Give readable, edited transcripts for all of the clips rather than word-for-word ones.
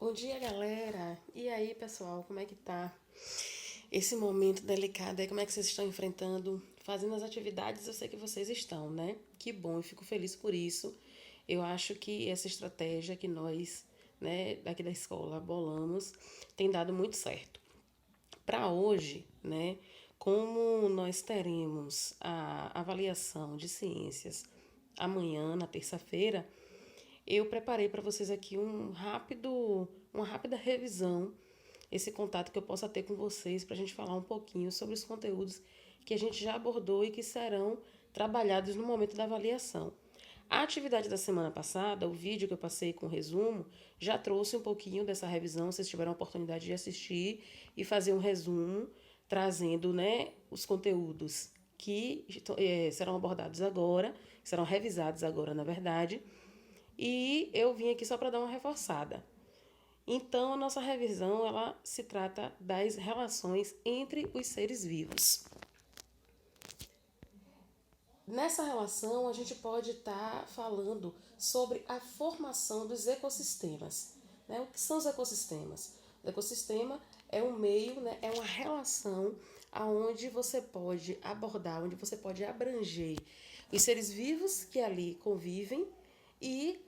Bom dia, galera! E aí, pessoal, como é que tá? Esse momento delicado aí, como é que vocês estão enfrentando? Fazendo as atividades, eu sei que vocês estão, né? Que bom, eu fico feliz por isso. Eu acho que essa estratégia que nós, né, daqui da escola bolamos, tem dado muito certo. Para hoje, né, como nós teremos a avaliação de ciências amanhã, na terça-feira, eu preparei para vocês aqui uma rápida revisão, esse contato que eu possa ter com vocês para a gente falar um pouquinho sobre os conteúdos que a gente já abordou e que serão trabalhados no momento da avaliação. A atividade da semana passada, o vídeo que eu passei com o resumo, já trouxe um pouquinho dessa revisão. Vocês tiveram a oportunidade de assistir e fazer um resumo, trazendo, né, os conteúdos que serão abordados agora, serão revisados agora, na verdade, e eu vim aqui só para dar uma reforçada. Então, a nossa revisão ela se trata das relações entre os seres vivos. Nessa relação, a gente pode estar falando sobre a formação dos ecossistemas. Né? O que são os ecossistemas? O ecossistema é um meio, né? É uma relação aonde você pode abordar, onde você pode abranger os seres vivos que ali convivem e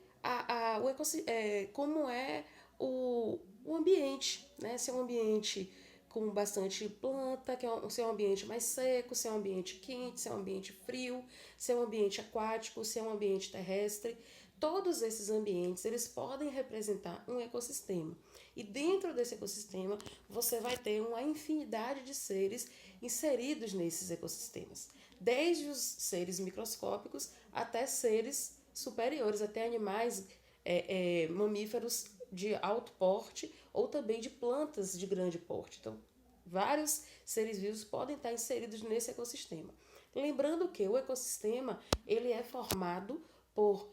como é o ambiente, né? Se é um ambiente com bastante planta, se é um ambiente mais seco, se é um ambiente quente, se é um ambiente frio, se é um ambiente aquático, se é um ambiente terrestre. Todos esses ambientes, eles podem representar um ecossistema. E dentro desse ecossistema, você vai ter uma infinidade de seres inseridos nesses ecossistemas. Desde os seres microscópicos até seres superiores, até animais mamíferos de alto porte ou também de plantas de grande porte. Então, vários seres vivos podem estar inseridos nesse ecossistema. Lembrando que o ecossistema ele é formado por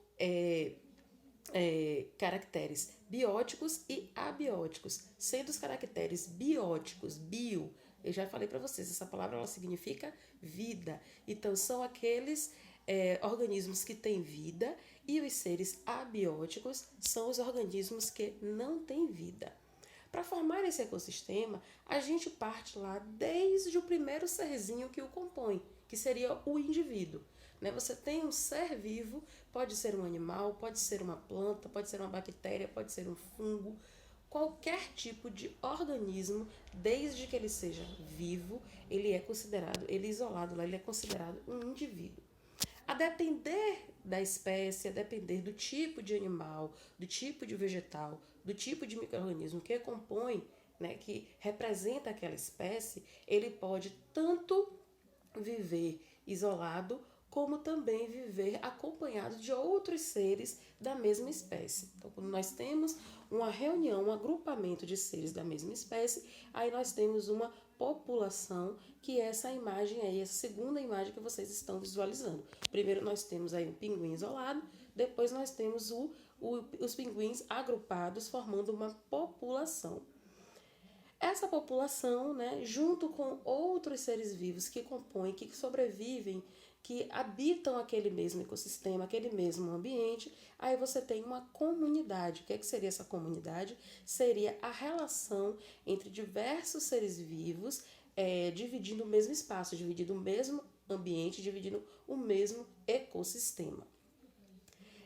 caracteres bióticos e abióticos, sendo os caracteres bióticos, bio, eu já falei para vocês, essa palavra ela significa vida. Então, são aqueles organismos que têm vida e os seres abióticos são os organismos que não têm vida. Para formar esse ecossistema, a gente parte lá desde o primeiro serzinho que o compõe, que seria o indivíduo. Né? Você tem um ser vivo, pode ser um animal, pode ser uma planta, pode ser uma bactéria, pode ser um fungo, qualquer tipo de organismo, desde que ele seja vivo, ele é considerado, ele é isolado lá, ele é considerado um indivíduo. A depender da espécie, a depender do tipo de animal, do tipo de vegetal, do tipo de micro-organismo que compõe, né, que representa aquela espécie, ele pode tanto viver isolado, como também viver acompanhado de outros seres da mesma espécie. Então, quando nós temos uma reunião, um agrupamento de seres da mesma espécie, aí nós temos uma população, que é essa imagem aí, essa segunda imagem que vocês estão visualizando. Primeiro nós temos aí um pinguim isolado, depois nós temos os pinguins agrupados formando uma população. Essa população, né, junto com outros seres vivos que compõem, que sobrevivem, que habitam aquele mesmo ecossistema, aquele mesmo ambiente, aí você tem uma comunidade. O que seria essa comunidade? Seria a relação entre diversos seres vivos, dividindo o mesmo espaço, dividindo o mesmo ambiente, dividindo o mesmo ecossistema.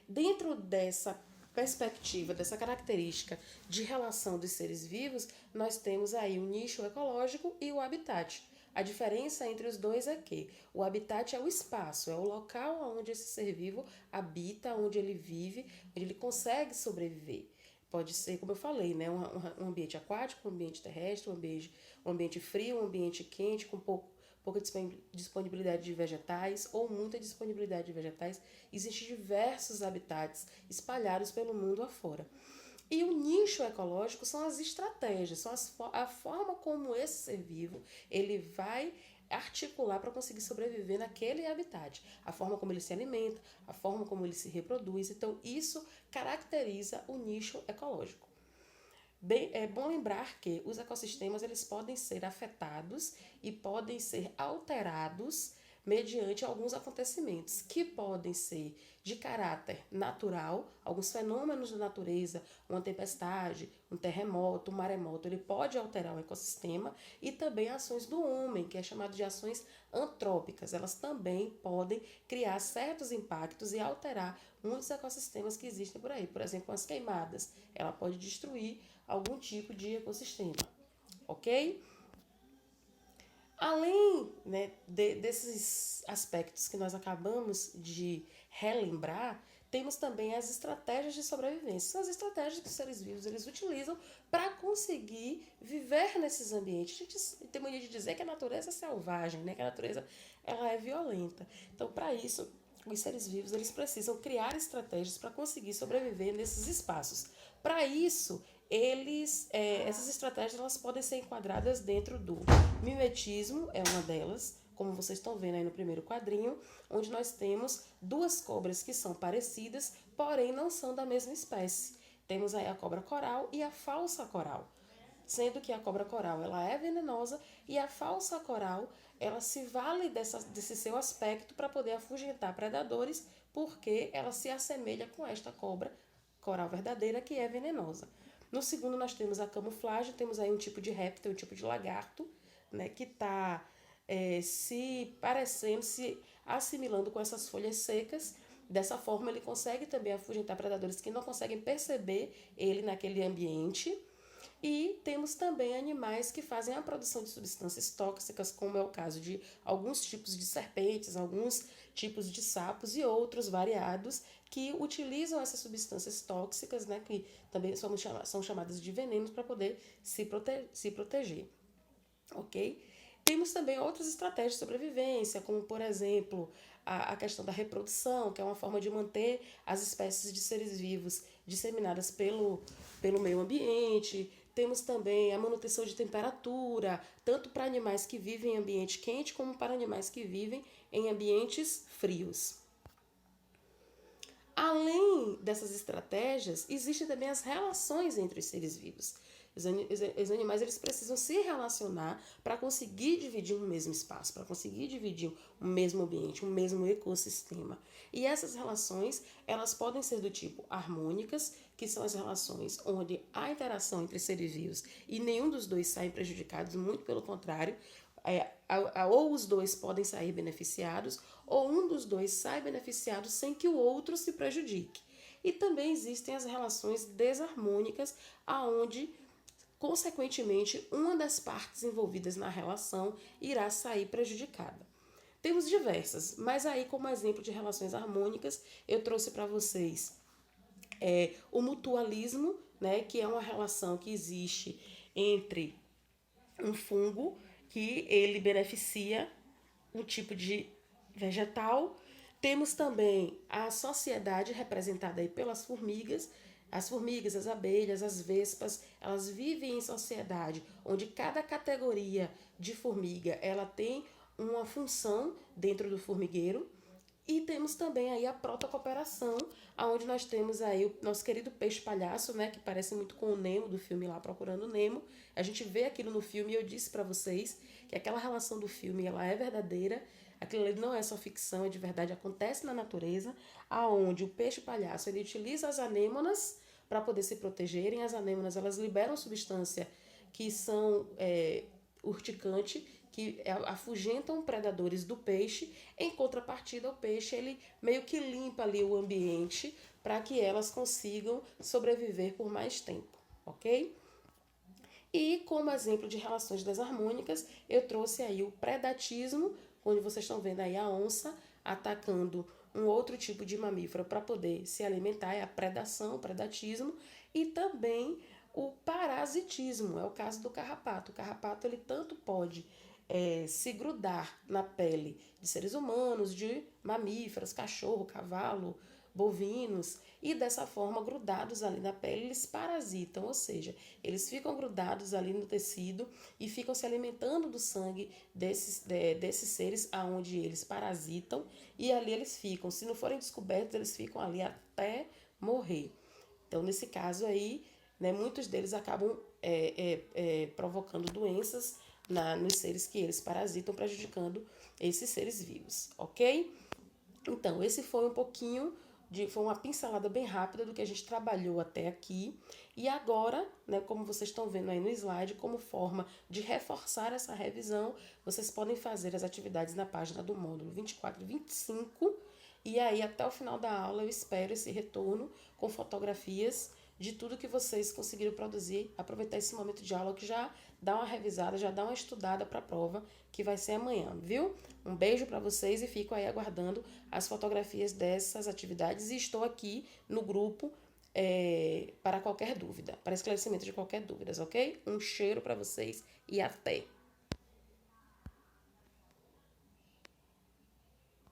Dentro dessa perspectiva, dessa característica de relação dos seres vivos, nós temos aí o nicho ecológico e o habitat. A diferença entre os dois é que o habitat é o espaço, é o local onde esse ser vivo habita, onde ele vive, onde ele consegue sobreviver. Pode ser, como eu falei, né, um ambiente aquático, um ambiente terrestre, um ambiente frio, um ambiente quente, com pouca disponibilidade de vegetais ou muita disponibilidade de vegetais. Existem diversos habitats espalhados pelo mundo afora. E o nicho ecológico são as estratégias, são a forma como esse ser vivo ele vai articular para conseguir sobreviver naquele habitat, a forma como ele se alimenta, a forma como ele se reproduz. Então, isso caracteriza o nicho ecológico. Bem, é bom lembrar que os ecossistemas eles podem ser afetados e podem ser alterados mediante alguns acontecimentos que podem ser de caráter natural, alguns fenômenos da natureza, uma tempestade, um terremoto, um maremoto, ele pode alterar o ecossistema, e também ações do homem, que é chamado de ações antrópicas. Elas também podem criar certos impactos e alterar muitos ecossistemas que existem por aí. Por exemplo, as queimadas, ela pode destruir algum tipo de ecossistema, ok? Além, né, desses aspectos que nós acabamos de relembrar, temos também as estratégias de sobrevivência. São as estratégias que os seres vivos eles utilizam para conseguir viver nesses ambientes. A gente tem mania de dizer que a natureza é selvagem, né? Que a natureza ela é violenta. Então, para isso, os seres vivos eles precisam criar estratégias para conseguir sobreviver nesses espaços. Para isso, essas estratégias elas podem ser enquadradas dentro do mimetismo, é uma delas, como vocês estão vendo aí no primeiro quadrinho, onde nós temos duas cobras que são parecidas, porém não são da mesma espécie. Temos aí a cobra coral e a falsa coral, sendo que a cobra coral ela é venenosa e a falsa coral ela se vale desse seu aspecto para poder afugentar predadores, porque ela se assemelha com esta cobra coral verdadeira que é venenosa. No segundo nós temos a camuflagem, temos aí um tipo de réptil, um tipo de lagarto, né, que está se parecendo, se assimilando com essas folhas secas. Dessa forma ele consegue também afugentar predadores que não conseguem perceber ele naquele ambiente. E temos também animais que fazem a produção de substâncias tóxicas, como é o caso de alguns tipos de serpentes, alguns tipos de sapos e outros variados que utilizam essas substâncias tóxicas, né, que também são chamadas de venenos para poder se proteger. Ok? Temos também outras estratégias de sobrevivência, como por exemplo a questão da reprodução, que é uma forma de manter as espécies de seres vivos disseminadas pelo meio ambiente. Temos também a manutenção de temperatura, tanto para animais que vivem em ambiente quente, como para animais que vivem em ambientes frios. Além dessas estratégias, existem também as relações entre os seres vivos. Os animais eles precisam se relacionar para conseguir dividir um mesmo espaço, para conseguir dividir um mesmo ambiente, um mesmo ecossistema. E essas relações elas podem ser do tipo harmônicas, que são as relações onde há interação entre seres vivos e nenhum dos dois sai prejudicados, muito pelo contrário, ou os dois podem sair beneficiados, ou um dos dois sai beneficiado sem que o outro se prejudique. E também existem as relações desarmônicas, aonde, consequentemente, uma das partes envolvidas na relação irá sair prejudicada. Temos diversas, mas aí como exemplo de relações harmônicas, eu trouxe para vocês o mutualismo, né, que é uma relação que existe entre um fungo que ele beneficia um tipo de vegetal. Temos também a sociedade representada aí pelas formigas. As formigas, as abelhas, as vespas, elas vivem em sociedade, onde cada categoria de formiga ela tem uma função dentro do formigueiro. E temos também aí a protocooperação, onde nós temos aí o nosso querido peixe palhaço, né, que parece muito com o Nemo do filme lá Procurando Nemo. A gente vê aquilo no filme e eu disse para vocês que aquela relação do filme ela é verdadeira. Aquilo ali não é só ficção, é de verdade, acontece na natureza, aonde o peixe palhaço ele utiliza as anêmonas para poder se protegerem. As anêmonas elas liberam substância que são urticante, que afugentam predadores do peixe. Em contrapartida, o peixe ele meio que limpa ali o ambiente para que elas consigam sobreviver por mais tempo, ok? E como exemplo de relações desarmônicas, eu trouxe aí o predatismo, onde vocês estão vendo aí a onça atacando um outro tipo de mamífero para poder se alimentar, é a predação, o predatismo, e também o parasitismo, é o caso do carrapato. O carrapato ele tanto pode se grudar na pele de seres humanos, de mamíferos, cachorro, cavalo, bovinos, e dessa forma, grudados ali na pele, eles parasitam, ou seja, eles ficam grudados ali no tecido e ficam se alimentando do sangue desses seres aonde eles parasitam, e ali eles ficam, se não forem descobertos, eles ficam ali até morrer. Então, nesse caso aí, né, muitos deles acabam provocando doenças nos seres que eles parasitam, prejudicando esses seres vivos, ok? Então, esse foi um pouquinho foi uma pincelada bem rápida do que a gente trabalhou até aqui. E agora, né, como vocês estão vendo aí no slide, como forma de reforçar essa revisão, vocês podem fazer as atividades na página do módulo 24 e 25. E aí, até o final da aula, eu espero esse retorno com fotografias de tudo que vocês conseguiram produzir. Aproveitar esse momento de aula que já dá uma revisada, já dá uma estudada para a prova, que vai ser amanhã, viu? Um beijo para vocês e fico aí aguardando as fotografias dessas atividades. E estou aqui no grupo para qualquer dúvida, para esclarecimento de qualquer dúvida, ok? Um cheiro para vocês e até!